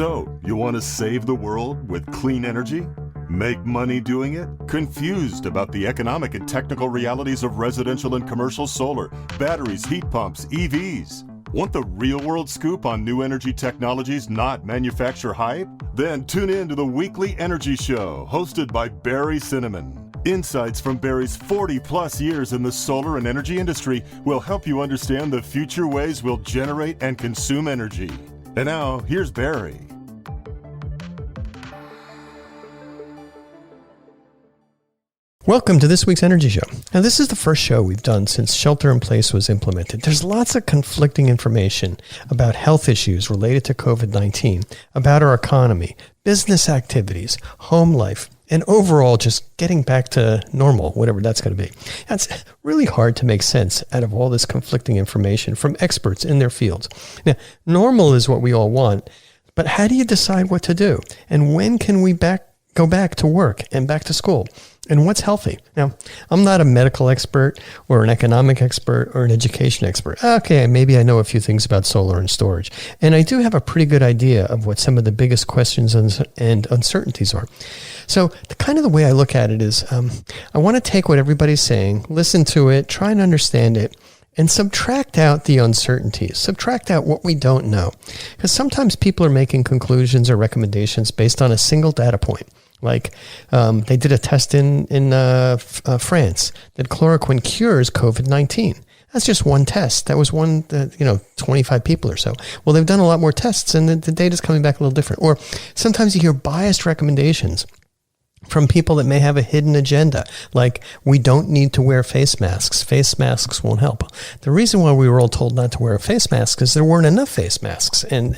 So, you want to save the world with clean energy? Make money doing it? Confused about the economic and technical realities of residential and commercial solar, batteries, heat pumps, EVs? Want the real-world scoop on new energy technologies, not manufacturer hype? Then tune in to the Weekly Energy Show, hosted by Barry Cinnamon. Insights from Barry's 40-plus years in the solar and energy industry will help you understand the future ways we'll generate and consume energy. And now, here's Barry. Welcome to this week's Energy Show. Now, this is the first show we've done since shelter in place was implemented. There's lots of conflicting information about health issues related to COVID-19, about our economy, business activities, home life, and overall just getting back to normal, whatever that's going to be. It's really hard to make sense out of all this conflicting information from experts in their fields. Now, normal is what we all want, but how do you decide what to do? And when can we go back to work and back to school? And what's healthy? Now, I'm not a medical expert or an economic expert or an education expert. Okay, maybe I know a few things about solar and storage. And I do have a pretty good idea of what some of the biggest questions and uncertainties are. So the way I look at it is I want to take what everybody's saying, listen to it, try and understand it, and subtract out the uncertainties, subtract out what we don't know. Because sometimes people are making conclusions or recommendations based on a single data point. Like they did a test in France that chloroquine cures COVID-19. That's just one test. That was 25 people or so. Well, they've done a lot more tests and the data's coming back a little different. Or sometimes you hear biased recommendations from people that may have a hidden agenda, like we don't need to wear face masks. Face masks won't help. The reason why we were all told not to wear a face mask is there weren't enough face masks, and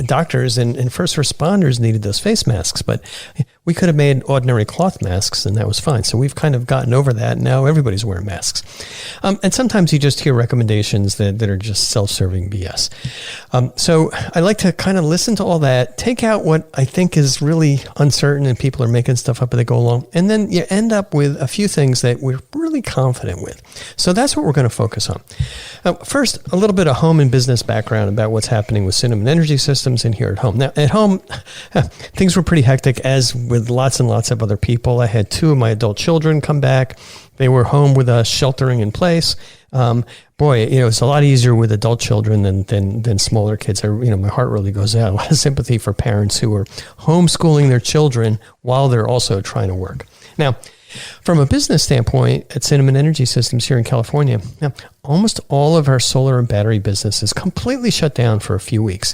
doctors and first responders needed those face masks, but we could have made ordinary cloth masks and that was fine. So we've kind of gotten over that. Now everybody's wearing masks. And sometimes you just hear recommendations that are just self-serving BS. So I like to kind of listen to all that, take out what I think is really uncertain and people are making stuff up as they go along. And then you end up with a few things that we're really confident with. So that's what we're going to focus on. First, a little bit of home and business background about what's happening with Cinnamon Energy Systems and here at home. Now, at home, things were pretty hectic, as with lots and lots of other people. I had 2 of my adult children come back. They were home with us sheltering in place. It's a lot easier with adult children than smaller kids. My heart really goes out. A lot of sympathy for parents who are homeschooling their children while they're also trying to work. Now, from a business standpoint, at Cinnamon Energy Systems here in California, almost all of our solar and battery business is completely shut down for a few weeks.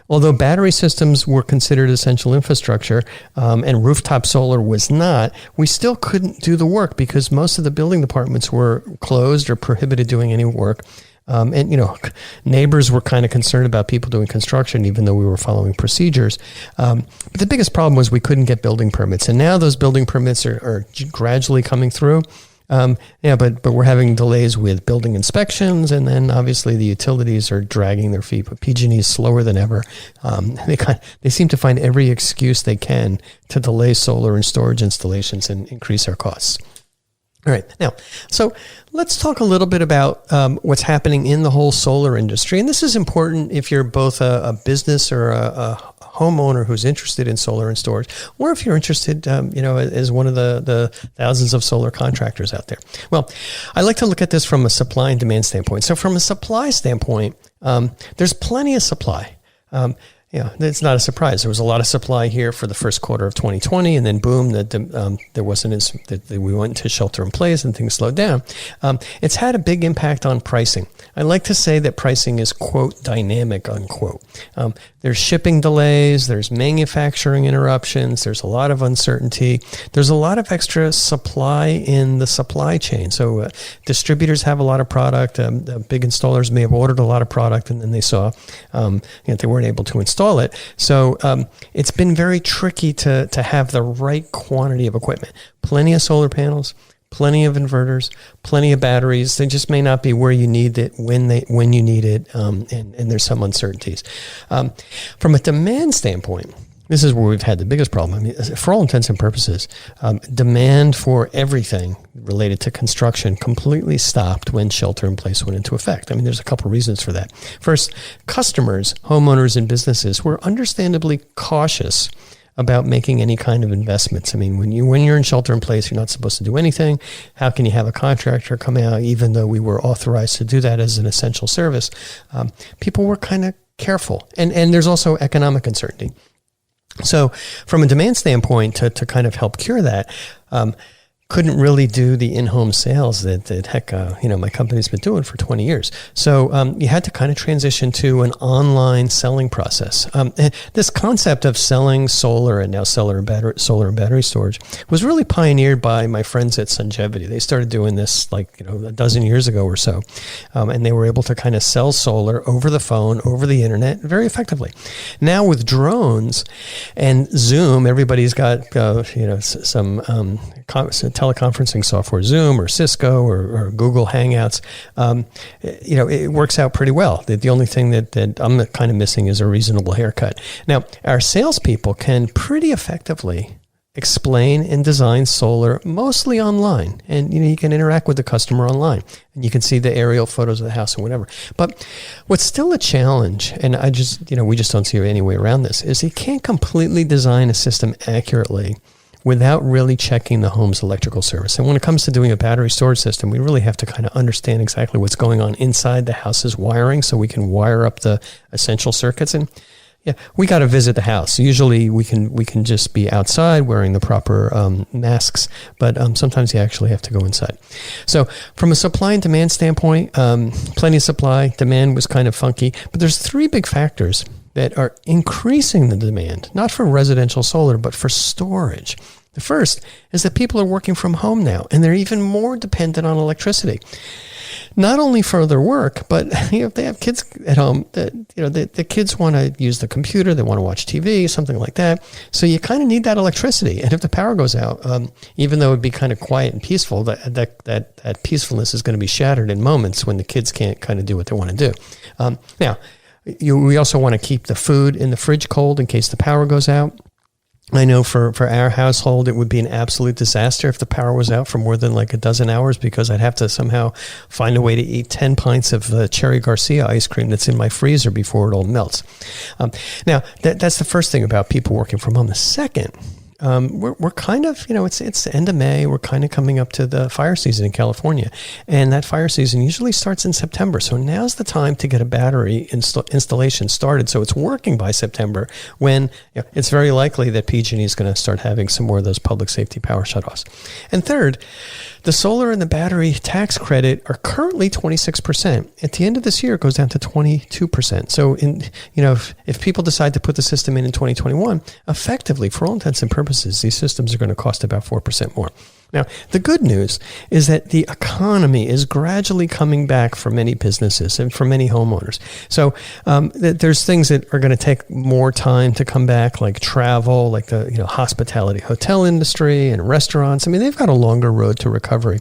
Although battery systems were considered essential infrastructure and rooftop solar was not, we still couldn't do the work because most of the building departments were closed or prohibited doing any work. Neighbors were kind of concerned about people doing construction, even though we were following procedures. But the biggest problem was we couldn't get building permits. And now those building permits are gradually coming through. But we're having delays with building inspections, and then obviously the utilities are dragging their feet. But PG&E is slower than ever. They seem to find every excuse they can to delay solar and storage installations and increase our costs. All right, now, so let's talk a little bit about what's happening in the whole solar industry. And this is important if you're both a business or a homeowner who's interested in solar and storage, or if you're interested, as one of the thousands of solar contractors out there. Well, I like to look at this from a supply and demand standpoint. So from a supply standpoint, there's plenty of supply. It's not a surprise. There was a lot of supply here for the first quarter of 2020, and then boom, there wasn't we went into shelter in place and things slowed down. It's had a big impact on pricing. I like to say that pricing is, quote, dynamic, unquote. There's shipping delays, there's manufacturing interruptions, there's a lot of uncertainty, there's a lot of extra supply in the supply chain. So distributors have a lot of product, the big installers may have ordered a lot of product, and then they saw they weren't able to install it. So it's been very tricky to have the right quantity of equipment. Plenty of solar panels, plenty of inverters, plenty of batteries. They just may not be where you need it when you need it, and there's some uncertainties. From a demand standpoint, this is where we've had the biggest problem. I mean, for all intents and purposes, demand for everything related to construction completely stopped when shelter-in-place went into effect. I mean, there's a couple of reasons for that. First, customers, homeowners, and businesses were understandably cautious about making any kind of investments. I mean, when you're in shelter-in-place, you're not supposed to do anything. How can you have a contractor come out, even though we were authorized to do that as an essential service? People were kind of careful. And there's also economic uncertainty. So from a demand standpoint, to kind of help cure that, couldn't really do the in-home sales that my company's been doing for 20 years. So you had to kind of transition to an online selling process. And this concept of selling solar and now solar and battery storage was really pioneered by my friends at Sungevity. They started doing this a dozen years ago or so. And they were able to kind of sell solar over the phone, over the internet, very effectively. Now with drones and Zoom, everybody's got some teleconferencing software, Zoom or Cisco or Google Hangouts. It works out pretty well. The only thing that I'm kind of missing is a reasonable haircut. Now, our salespeople can pretty effectively explain and design solar mostly online. And, you can interact with the customer online and you can see the aerial photos of the house and whatever. But what's still a challenge, and we just don't see any way around this, is you can't completely design a system accurately without really checking the home's electrical service. And when it comes to doing a battery storage system, we really have to kind of understand exactly what's going on inside the house's wiring so we can wire up the essential circuits. And yeah, we got to visit the house. Usually we can just be outside wearing the proper masks, but sometimes you actually have to go inside. So from a supply and demand standpoint, plenty of supply, demand was kind of funky, but there's three big factors that are increasing the demand, not for residential solar, but for storage. The first is that people are working from home now, and they're even more dependent on electricity. Not only for their work, but if they have kids at home, the kids want to use the computer, they want to watch TV, something like that. So you kind of need that electricity. And if the power goes out, even though it'd be kind of quiet and peaceful, that peacefulness is going to be shattered in moments when the kids can't kind of do what they want to do. We also want to keep the food in the fridge cold in case the power goes out. I know for our household, it would be an absolute disaster if the power was out for more than like a dozen hours, because I'd have to somehow find a way to eat 10 pints of Cherry Garcia ice cream that's in my freezer before it all melts. Now, that's the first thing about people working from home. The second, we're kind of, it's the end of May. We're kind of coming up to the fire season in California. And that fire season usually starts in September. So now's the time to get a battery installation started so it's working by September, when it's very likely that PG&E is going to start having some more of those public safety power shutoffs. And third, the solar and the battery tax credit are currently 26%. At the end of this year, it goes down to 22%. So if people decide to put the system in 2021, effectively, for all intents and purposes, these systems are going to cost about 4% more. Now, the good news is that the economy is gradually coming back for many businesses and for many homeowners. So there's things that are going to take more time to come back, like travel, like the hospitality, hotel industry, and restaurants. I mean, they've got a longer road to recovery.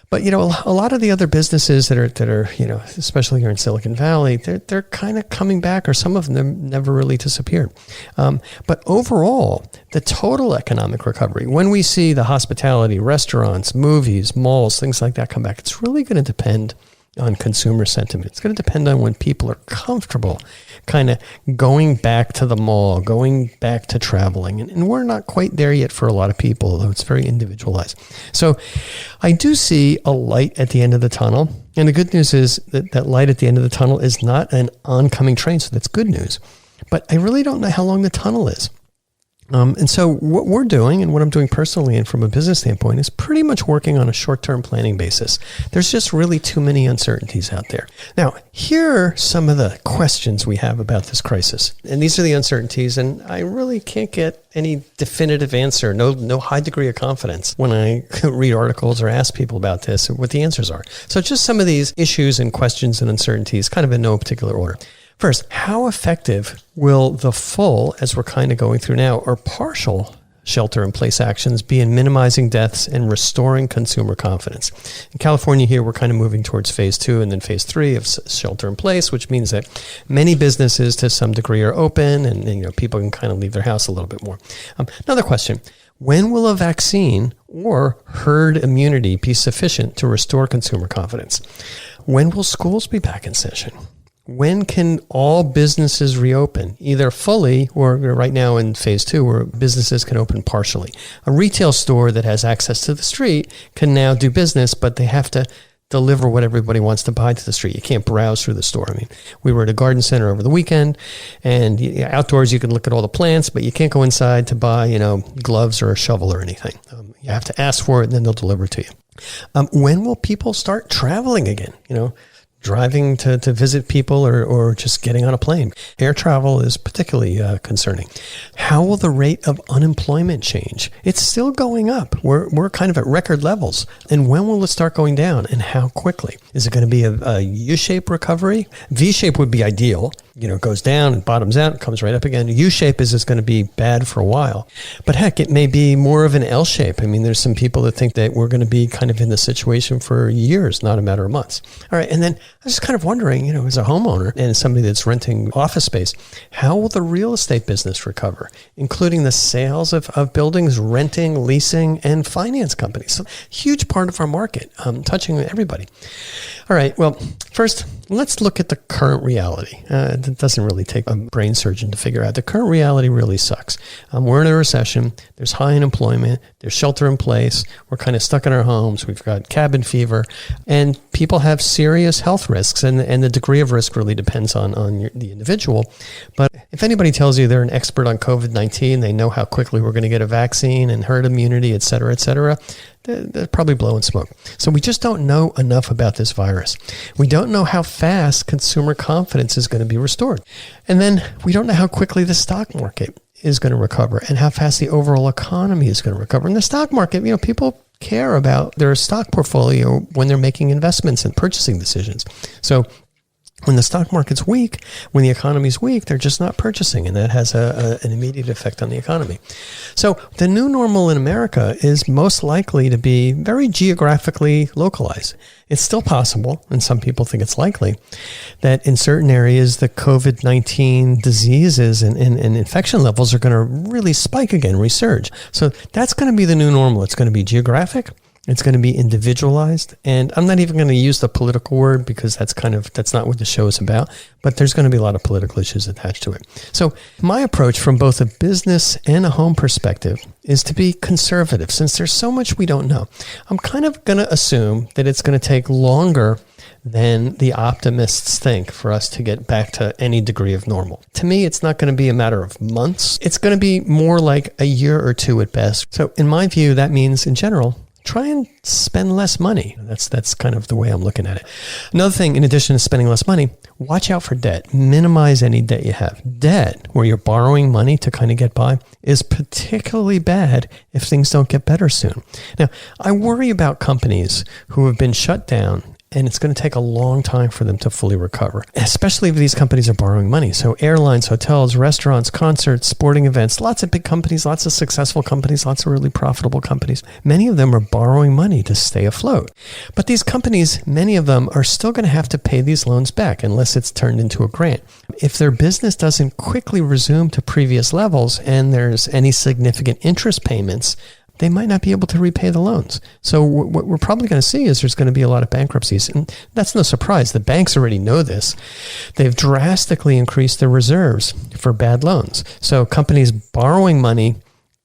But a lot of the other businesses that are especially here in Silicon Valley, they're kind of coming back, or some of them never really disappeared. But overall, the total economic recovery, when we see the hospitality, restaurants, movies, malls, things like that come back, it's really going to depend on consumer sentiment. It's going to depend on when people are comfortable kind of going back to the mall, going back to traveling. And we're not quite there yet for a lot of people, although it's very individualized. So I do see a light at the end of the tunnel. And the good news is that light at the end of the tunnel is not an oncoming train. So that's good news. But I really don't know how long the tunnel is. And so what we're doing, and what I'm doing personally and from a business standpoint, is pretty much working on a short-term planning basis. There's just really too many uncertainties out there. Now, here are some of the questions we have about this crisis. And these are the uncertainties, and I really can't get any definitive answer, no high degree of confidence when I read articles or ask people about this, what the answers are. So just some of these issues and questions and uncertainties, kind of in no particular order. First, how effective will the full, as we're kind of going through now, or partial shelter-in-place actions be in minimizing deaths and restoring consumer confidence. In California here, we're kind of moving towards phase 2 and then phase 3 of shelter-in-place, which means that many businesses to some degree are open and people can kind of leave their house a little bit more. Another question. When will a vaccine or herd immunity be sufficient to restore consumer confidence? When will schools be back in session? When can all businesses reopen, either fully or right now in phase 2 where businesses can open partially? A retail store that has access to the street can now do business, but they have to deliver what everybody wants to buy to the street. You can't browse through the store. I mean, we were at a garden center over the weekend, and outdoors you can look at all the plants, but you can't go inside to buy, gloves or a shovel or anything. You have to ask for it, and then they'll deliver it to you. When will people start traveling again? Driving to visit people or just getting on a plane. Air travel is particularly concerning. How will the rate of unemployment change? It's still going up. We're kind of at record levels. And when will it start going down and how quickly? Is it going to be a U-shaped recovery? V-shape would be ideal. It goes down and bottoms out, comes right up again. U-shape is going to be bad for a while. But heck, it may be more of an L-shape. I mean, there's some people that think that we're going to be kind of in this situation for years, not a matter of months. All right. And then I was just kind of wondering, as a homeowner and somebody that's renting office space, how will the real estate business recover, including the sales of buildings, renting, leasing, and finance companies? So huge part of our market, touching everybody. All right. Well, first, let's look at the current reality. It doesn't really take a brain surgeon to figure out. The current reality really sucks. We're in a recession. There's high unemployment. There's shelter in place. We're kind of stuck in our homes. We've got cabin fever. And people have serious health risks. And the degree of risk really depends on the individual. But if anybody tells you they're an expert on COVID-19, they know how quickly we're going to get a vaccine and herd immunity, et cetera, they're probably blowing smoke. So we just don't know enough about this virus. We don't know how fast consumer confidence is going to be restored. And then we don't know how quickly the stock market is going to recover and how fast the overall economy is going to recover. In the stock market, people care about their stock portfolio when they're making investments and purchasing decisions. So when the stock market's weak, when the economy's weak, they're just not purchasing, and that has an immediate effect on the economy. So the new normal in America is most likely to be very geographically localized. It's still possible, and some people think it's likely, that in certain areas the COVID-19 diseases and infection levels are going to really spike again, resurge. So that's going to be the new normal. It's going to be geographic. It's going to be individualized, and I'm not even going to use the political word because that's not what the show is about, but there's going to be a lot of political issues attached to it. So my approach from both a business and a home perspective is to be conservative. Since there's so much we don't know, I'm kind of going to assume that it's going to take longer than the optimists think for us to get back to any degree of normal. To me, it's not going to be a matter of months. It's going to be more like a year or two at best. So in my view, that means in general, try and spend less money. That's kind of the way I'm looking at it. Another thing, in addition to spending less money, watch out for debt. Minimize any debt you have. Debt, where you're borrowing money to kind of get by, is particularly bad if things don't get better soon. Now, I worry about companies who have been shut down, and it's going to take a long time for them to fully recover, especially if these companies are borrowing money. So airlines, hotels, restaurants, concerts, sporting events, lots of big companies, lots of successful companies, lots of really profitable companies. Many of them are borrowing money to stay afloat. But these companies, many of them are still going to have to pay these loans back unless it's turned into a grant. If their business doesn't quickly resume to previous levels and there's any significant interest payments, they might not be able to repay the loans. So what we're probably going to see is there's going to be a lot of bankruptcies. And that's no surprise. The banks already know this. They've drastically increased their reserves for bad loans. So companies borrowing money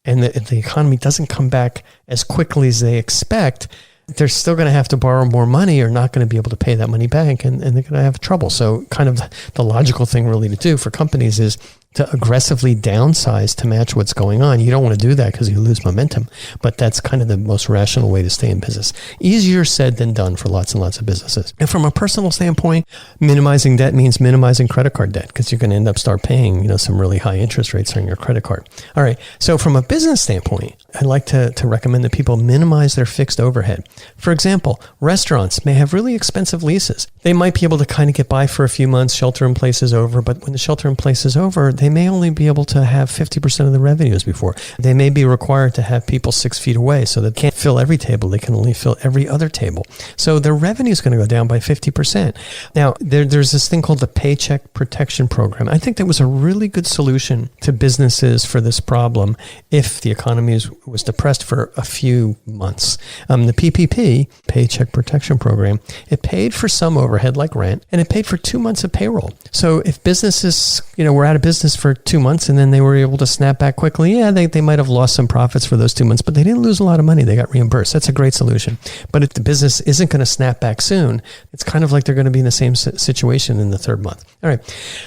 and the economy doesn't come back as quickly as they expect, they're still going to have to borrow more money or not going to be able to pay that money back, and they're going to have trouble. So kind of the logical thing really to do for companies is to aggressively downsize to match what's going on. You don't want to do that because you lose momentum, but that's kind of the most rational way to stay in business. Easier said than done for lots and lots of businesses. And from a personal standpoint, minimizing debt means minimizing credit card debt because you're going to end up start paying, some really high interest rates on your credit card. All right. So from a business standpoint, I like to recommend that people minimize their fixed overhead. For example, restaurants may have really expensive leases. they might be able to kind of get by for a few months, shelter in place is over. But when the shelter in place is over, they may only be able to have 50% of the revenues before. They may be required to have people 6 feet away, so they can't fill every table. They can only fill every other table. So their revenue is going to go down by 50%. Now, there's this thing called the Paycheck Protection Program. I think that was a really good solution to businesses for this problem if the economy was depressed for a few months. The PPP, Paycheck Protection Program, it paid for some overhead like rent, and it paid for 2 months of payroll. So if businesses, were out of business for 2 months and then they were able to snap back quickly, they might have lost some profits for those 2 months, but they didn't lose a lot of money. They got reimbursed. That's a great solution. But if the business isn't going to snap back soon, it's kind of like they're going to be in the same situation in the third month. All right.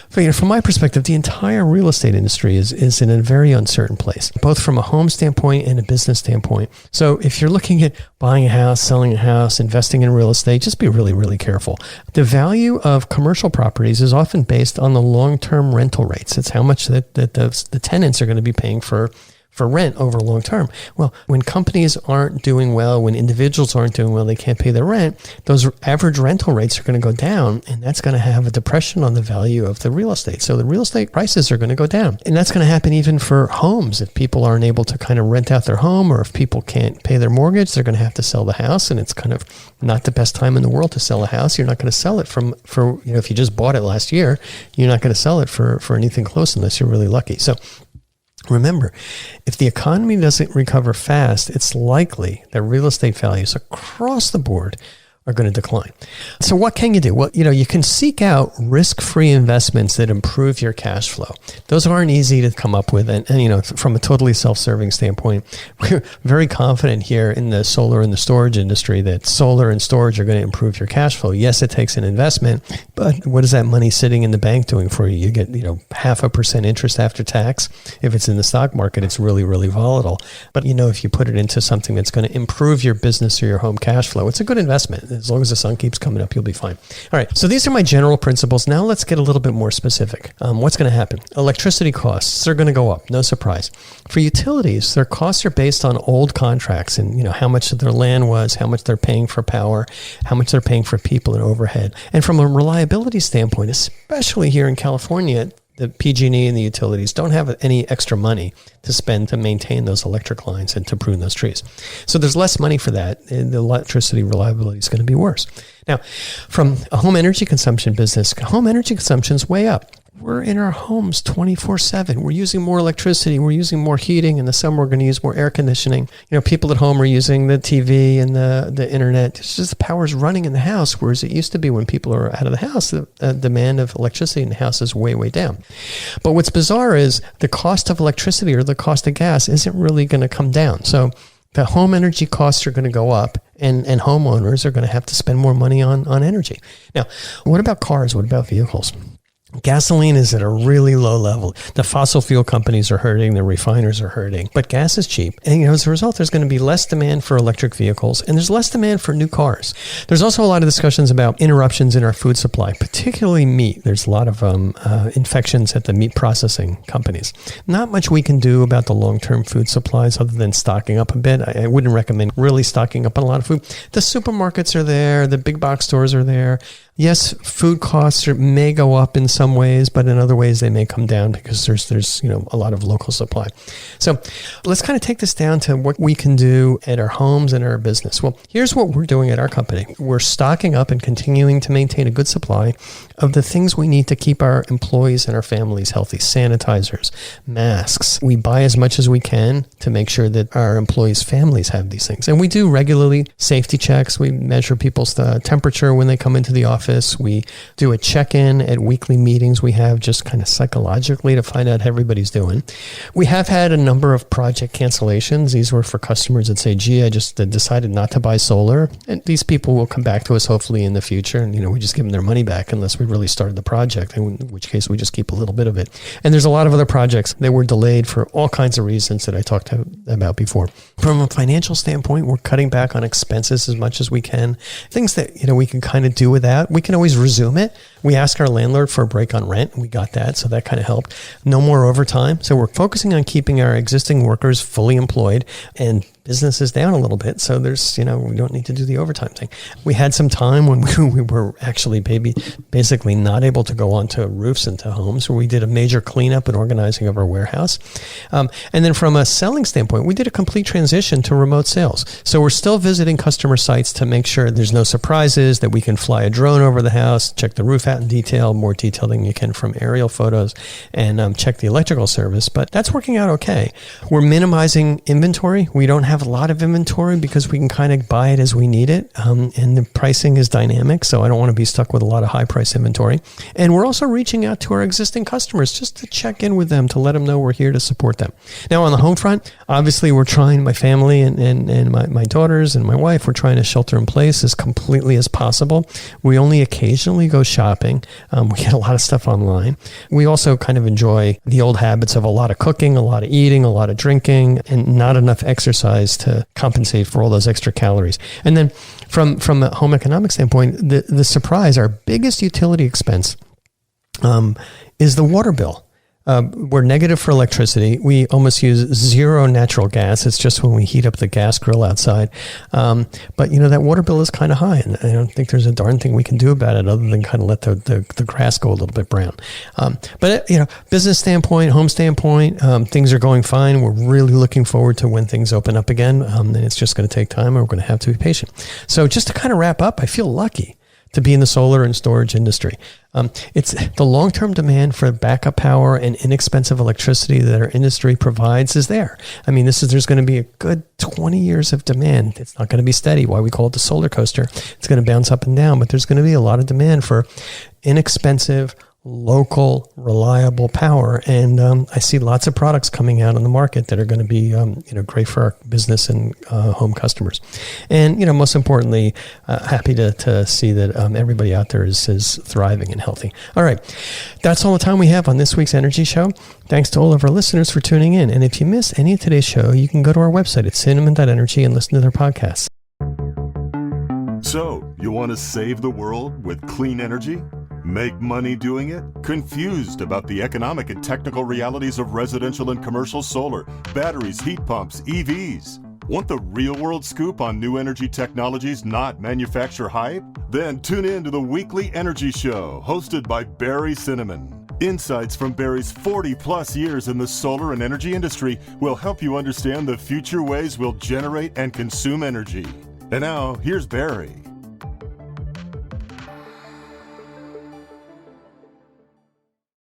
So, from my perspective, the entire real estate industry is in a very uncertain place, both from a home standpoint and a business standpoint. So if you're looking at buying a house, selling a house, investing in real estate, just be really, really careful. The value of commercial properties is often based on the long-term rental rates. It's how much that the tenants are going to be paying for rent over long term. Well, when companies aren't doing well, when individuals aren't doing well, they can't pay their rent, those average rental rates are going to go down, and that's going to have a depression on the value of the real estate. So the real estate prices are going to go down. And that's going to happen even for homes. If people aren't able to kind of rent out their home, or if people can't pay their mortgage, they're going to have to sell the house, and it's kind of not the best time in the world to sell a house. You're not going to sell it for if you just bought it last year, you're not going to sell it for anything close unless you're really lucky. So remember, if the economy doesn't recover fast, it's likely that real estate values across the board are going to decline. So what can you do? Well, you can seek out risk-free investments that improve your cash flow. Those aren't easy to come up with. And from a totally self-serving standpoint, we're very confident here in the solar and the storage industry that solar and storage are going to improve your cash flow. Yes, it takes an investment, but what is that money sitting in the bank doing for you? You get, 0.5% interest after tax. If it's in the stock market, it's really, really volatile. But, if you put it into something that's going to improve your business or your home cash flow, it's a good investment. As long as the sun keeps coming up, you'll be fine. All right. So these are my general principles. Now let's get a little bit more specific. What's going to happen? Electricity costs are going to go up. No surprise. For utilities, their costs are based on old contracts and, how much their land was, how much they're paying for power, how much they're paying for people and overhead. And from a reliability standpoint, especially here in California, the PG&E and the utilities don't have any extra money to spend to maintain those electric lines and to prune those trees. So there's less money for that, and the electricity reliability is going to be worse. Now, from a home energy consumption business, home energy consumption is way up. We're in our homes 24/7. We're using more electricity. We're using more heating. In the summer, we're going to use more air conditioning. People at home are using the TV and the internet. It's just the power's running in the house, whereas it used to be when people are out of the house, the demand of electricity in the house is way, way down. But what's bizarre is the cost of electricity or the cost of gas isn't really going to come down. So the home energy costs are going to go up, and homeowners are going to have to spend more money on energy. Now, what about cars? What about vehicles? Gasoline is at a really low level. The fossil fuel companies are hurting, the refiners are hurting, but gas is cheap. And as a result, there's going to be less demand for electric vehicles, and there's less demand for new cars. There's also a lot of discussions about interruptions in our food supply, particularly meat. There's a lot of infections at the meat processing companies. Not much we can do about the long-term food supplies other than stocking up a bit. I wouldn't recommend really stocking up on a lot of food. The supermarkets are there, the big box stores are there. Yes, food costs may go up in some ways, but in other ways they may come down because there's a lot of local supply. So let's kind of take this down to what we can do at our homes and our business. Well, here's what we're doing at our company. We're stocking up and continuing to maintain a good supply of the things we need to keep our employees and our families healthy. Sanitizers, masks. We buy as much as we can to make sure that our employees' families have these things. And we do regularly safety checks. We measure people's temperature when they come into the office. We do a check-in at weekly meetings we have just kind of psychologically to find out how everybody's doing. We have had a number of project cancellations. These were for customers that say, gee, I just decided not to buy solar. And these people will come back to us hopefully in the future. And, we just give them their money back unless we really started the project, in which case we just keep a little bit of it. And there's a lot of other projects that were delayed for all kinds of reasons that I talked about before. From a financial standpoint, we're cutting back on expenses as much as we can. Things that, we can kind of do without. We can always resume it. We asked our landlord for a break on rent, and we got that, so that kind of helped. No more overtime. So we're focusing on keeping our existing workers fully employed, and business is down a little bit, so there's, we don't need to do the overtime thing. We had some time when we were actually basically not able to go onto roofs into homes, where we did a major cleanup and organizing of our warehouse. And then from a selling standpoint, we did a complete transition to remote sales. So we're still visiting customer sites to make sure there's no surprises, that we can fly a drone over the house, check the roof out in detail, more detail than you can from aerial photos, and check the electrical service. But that's working out okay. We're minimizing inventory. We don't have a lot of inventory because we can kind of buy it as we need it. And the pricing is dynamic, so I don't want to be stuck with a lot of high price inventory. And we're also reaching out to our existing customers just to check in with them, to let them know we're here to support them. Now, on the home front, obviously we're trying, my family and my daughters and my wife, we're trying to shelter in place as completely as possible. We only occasionally go shopping. We get a lot of stuff online. We also kind of enjoy the old habits of a lot of cooking, a lot of eating, a lot of drinking, and not enough exercise to compensate for all those extra calories. And then from a home economic standpoint, the surprise, our biggest utility expense is the water bill. We're negative for electricity. We almost use zero natural gas. It's just when we heat up the gas grill outside. But, that water bill is kind of high, and I don't think there's a darn thing we can do about it other than kind of let the grass go a little bit brown. But business standpoint, home standpoint, things are going fine. We're really looking forward to when things open up again. And it's just going to take time, and we're going to have to be patient. So just to kind of wrap up, I feel lucky to be in the solar and storage industry. It's the long-term demand for backup power and inexpensive electricity that our industry provides is there. I mean, there's going to be a good 20 years of demand. It's not going to be steady. Why we call it the solar coaster. It's going to bounce up and down, but there's going to be a lot of demand for inexpensive, local, reliable power. And I see lots of products coming out on the market that are going to be great for our business and home customers. And most importantly, happy to see that everybody out there is thriving and healthy. All right, that's all the time we have on this week's Energy Show. Thanks to all of our listeners for tuning in. And if you missed any of today's show, you can go to our website at cinnamon.energy and listen to their podcasts. So, you want to save the world with clean energy? Make money doing it? Confused about the economic and technical realities of residential and commercial solar, batteries, heat pumps, EVs? Want the real-world scoop on new energy technologies, not manufacturer hype? Then tune in to the Weekly Energy Show, hosted by Barry Cinnamon. Insights from Barry's 40-plus years in the solar and energy industry will help you understand the future ways we'll generate and consume energy. And now, here's Barry.